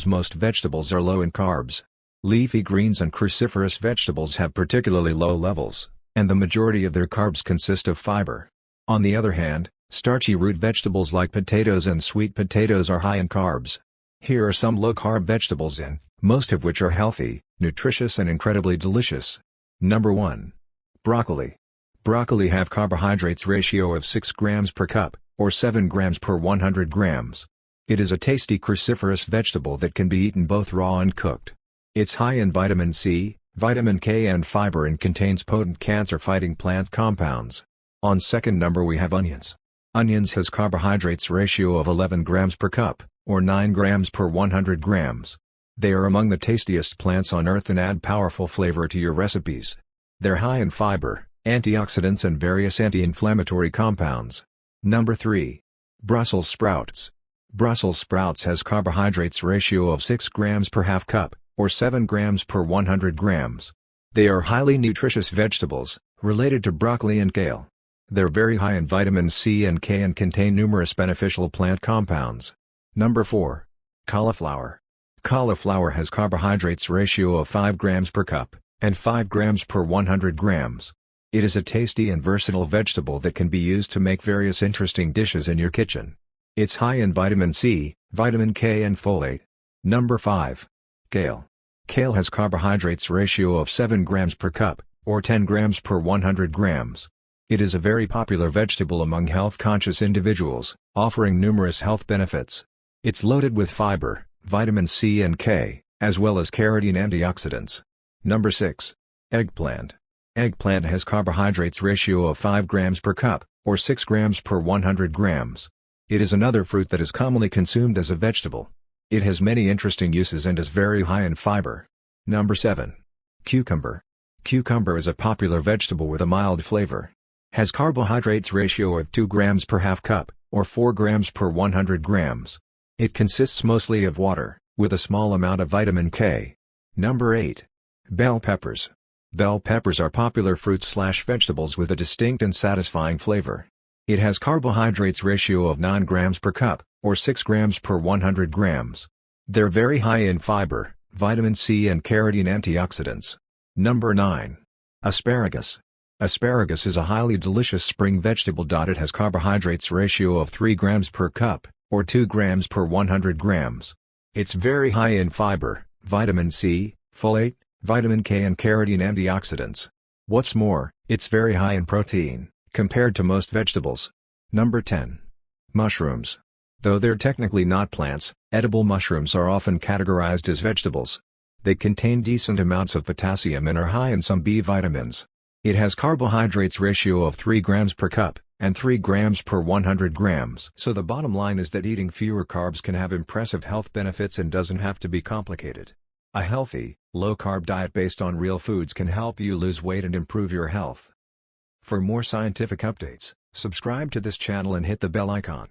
vegetables. Most vegetables are low in carbs. Leafy greens and cruciferous vegetables have particularly low levels, and the majority of their carbs consist of fiber. On the other hand, starchy root vegetables like potatoes and sweet potatoes are high in carbs. Here are some low-carb vegetables most of which are healthy, nutritious and incredibly delicious. Number 1. Broccoli. Broccoli have carbohydrates ratio of 6 grams per cup, or 7 grams per 100 grams. It is a tasty cruciferous vegetable that can be eaten both raw and cooked. It's high in vitamin C, vitamin K and fiber and contains potent cancer-fighting plant compounds. On second number we have onions. Onions has carbohydrates ratio of 11 grams per cup, or 9 grams per 100 grams. They are among the tastiest plants on earth and add powerful flavor to your recipes. They're high in fiber, antioxidants and various anti-inflammatory compounds. Number 3. Brussels sprouts. Brussels sprouts has carbohydrates ratio of 6 grams per half cup, or 7 grams per 100 grams. They are highly nutritious vegetables, related to broccoli and kale. They're very high in vitamin C and K and contain numerous beneficial plant compounds. Number 4. Cauliflower. Cauliflower has carbohydrates ratio of 5 grams per cup, and 5 grams per 100 grams. It is a tasty and versatile vegetable that can be used to make various interesting dishes in your kitchen. It's high in vitamin C, vitamin K and folate. Number 5. Kale. Kale has carbohydrates ratio of 7 grams per cup, or 10 grams per 100 grams. It is a very popular vegetable among health-conscious individuals, offering numerous health benefits. It's loaded with fiber, vitamin C and K, as well as carotene antioxidants. Number 6. Eggplant. Eggplant has carbohydrates ratio of 5 grams per cup, or 6 grams per 100 grams. It is another fruit that is commonly consumed as a vegetable. It has many interesting uses and is very high in fiber. Number 7. Cucumber. Cucumber is a popular vegetable with a mild flavor. Has carbohydrates ratio of 2 grams per half cup, or 4 grams per 100 grams. It consists mostly of water, with a small amount of vitamin K. Number 8. Bell peppers. Bell peppers are popular fruits/vegetables with a distinct and satisfying flavor. It has carbohydrates ratio of 9 grams per cup, or 6 grams per 100 grams. They're very high in fiber, vitamin C and carotene antioxidants. Number 9. Asparagus. Asparagus is a highly delicious spring vegetable. It has carbohydrates ratio of 3 grams per cup, or 2 grams per 100 grams. It's very high in fiber, vitamin C, folate, vitamin K and carotene antioxidants. What's more, it's very high in protein, compared to most vegetables. Number 10. Mushrooms. Though they're technically not plants, edible mushrooms are often categorized as vegetables. They contain decent amounts of potassium and are high in some B vitamins. It has carbohydrates ratio of 3 grams per cup, and 3 grams per 100 grams. So the bottom line is that eating fewer carbs can have impressive health benefits and doesn't have to be complicated. A healthy, low-carb diet based on real foods can help you lose weight and improve your health. For more scientific updates, subscribe to this channel and hit the bell icon.